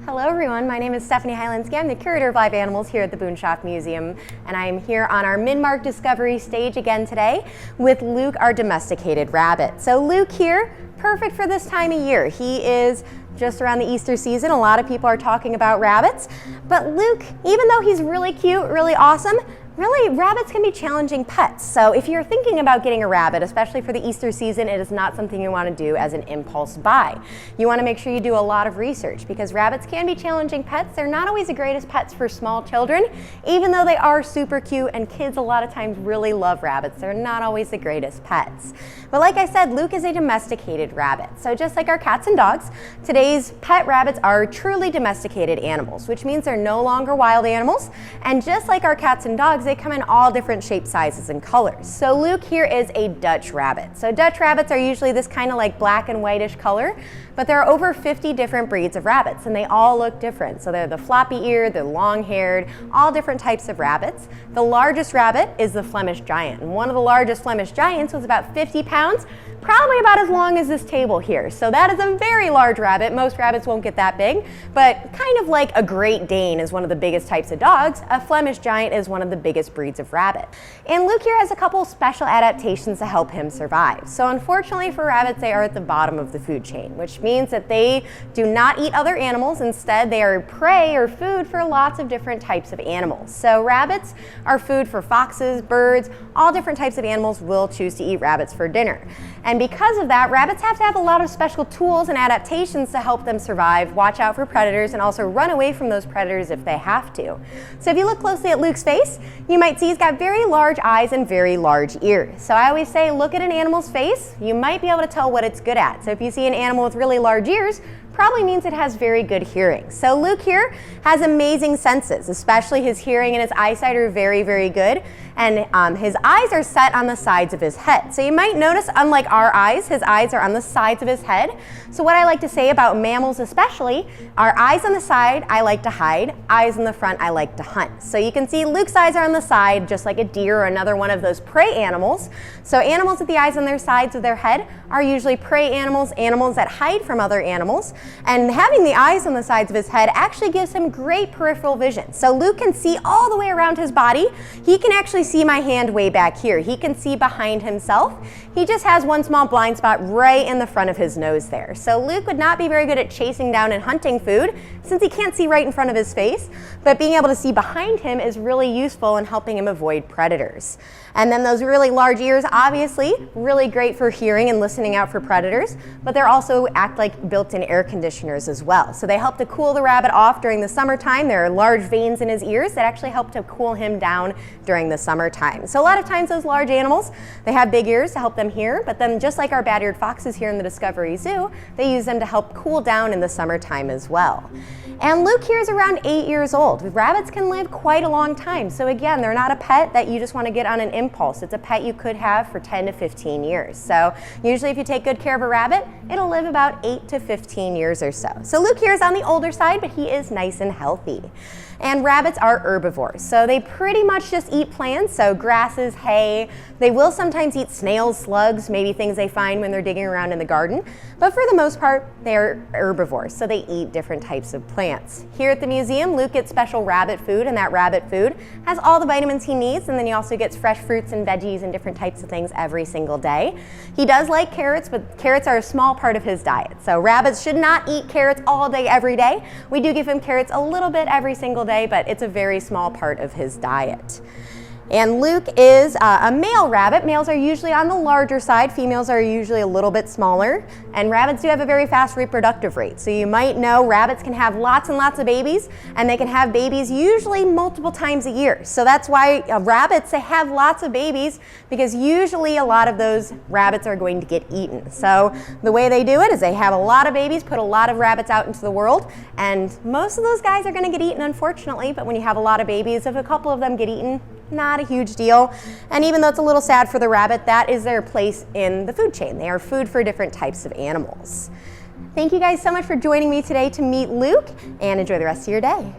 Hello everyone, my name is Stephanie Hylansky. I'm the curator of live animals here at the Boonshoff Museum, and I'm here on our Min-Mark Discovery stage again today with Luke, our domesticated rabbit. So Luke here, perfect for this time of year. He is just around the Easter season. A lot of people are talking about rabbits, but Luke, even though he's really cute, really awesome, really, rabbits can be challenging pets. So if you're thinking about getting a rabbit, especially for the Easter season, it is not something you want to do as an impulse buy. You want to make sure you do a lot of research because rabbits can be challenging pets. They're not always the greatest pets for small children, even though they are super cute and kids a lot of times really love rabbits. They're not always the greatest pets. But like I said, Luke is a domesticated rabbit. So just like our cats and dogs, today's pet rabbits are truly domesticated animals, which means they're no longer wild animals. And just like our cats and dogs, they come in all different shapes, sizes, and colors. So Luke here is a Dutch rabbit. So Dutch rabbits are usually this kind of like black and whitish color, but there are over 50 different breeds of rabbits and they all look different. So they're the floppy eared, the long haired, all different types of rabbits. The largest rabbit is the Flemish Giant. And one of the largest Flemish Giants was about 50 pounds, probably about as long as this table here. So that is a very large rabbit. Most rabbits won't get that big, but kind of like a Great Dane is one of the biggest types of dogs, a Flemish Giant is one of the biggest breeds of rabbit. And Luke here has a couple special adaptations to help him survive. So unfortunately for rabbits, they are at the bottom of the food chain, which means that they do not eat other animals. Instead, they are prey or food for lots of different types of animals. So rabbits are food for foxes, birds, all different types of animals will choose to eat rabbits for dinner. And because of that, rabbits have to have a lot of special tools and adaptations to help them survive, watch out for predators, and also run away from those predators if they have to. So if you look closely at Luke's face, you might see he's got very large eyes and very large ears. So I always say, look at an animal's face, you might be able to tell what it's good at. So if you see an animal with really large ears, probably means it has very good hearing. So Luke here has amazing senses, especially his hearing and his eyesight are very, very good. And his eyes are set on the sides of his head. So you might notice, unlike our eyes, his eyes are on the sides of his head. So what I like to say about mammals especially, our eyes on the side, I like to hide, eyes in the front, I like to hunt. So you can see Luke's eyes are on the side, just like a deer or another one of those prey animals. So animals with the eyes on their sides of their head are usually prey animals, animals that hide from other animals. And having the eyes on the sides of his head actually gives him great peripheral vision. So Luke can see all the way around his body. He can actually see my hand way back here. He can see behind himself. He just has one small blind spot right in the front of his nose there. So Luke would not be very good at chasing down and hunting food since he can't see right in front of his face, but being able to see behind him is really useful in helping him avoid predators. And then those really large ears, obviously, really great for hearing and listening out for predators, but they also act like built-in air conditioners as well. So they help to cool the rabbit off during the summertime. There are large veins in his ears that actually help to cool him down during the summertime. So a lot of times those large animals, they have big ears to help them hear, but then just like our bad-eared foxes here in the Discovery Zoo, they use them to help cool down in the summertime as well. And Luke here is around 8 years old. Rabbits can live quite a long time. So again, they're not a pet that you just want to get on an impulse. It's a pet you could have for 10 to 15 years. So usually if you take good care of a rabbit, it'll live about 8 to 15 years or so. So Luke here is on the older side, but he is nice and healthy. And rabbits are herbivores, so they pretty much just eat plants, so grasses, hay. They will sometimes eat snails, slugs, maybe things they find when they're digging around in the garden. But for the most part, they are herbivores, so they eat different types of plants. Here at the museum, Luke gets special rabbit food, and that rabbit food has all the vitamins he needs, and then he also gets fresh fruits and veggies and different types of things every single day. He does like carrots, but carrots are a small part of his diet. So rabbits should not eat carrots all day, every day. We do give him carrots a little bit every single day, but it's a very small part of his diet. And Luke is a male rabbit. Males are usually on the larger side. Females are usually a little bit smaller. And rabbits do have a very fast reproductive rate. So you might know rabbits can have lots and lots of babies, and they can have babies usually multiple times a year. So that's why rabbits, they have lots of babies, because usually a lot of those rabbits are going to get eaten. So the way they do it is they have a lot of babies, put a lot of rabbits out into the world, and most of those guys are going to get eaten, unfortunately. But when you have a lot of babies, if a couple of them get eaten, not a huge deal. And even though it's a little sad for the rabbit, that is their place in the food chain. They are food for different types of animals. Thank you guys so much for joining me today to meet Luke, and enjoy the rest of your day.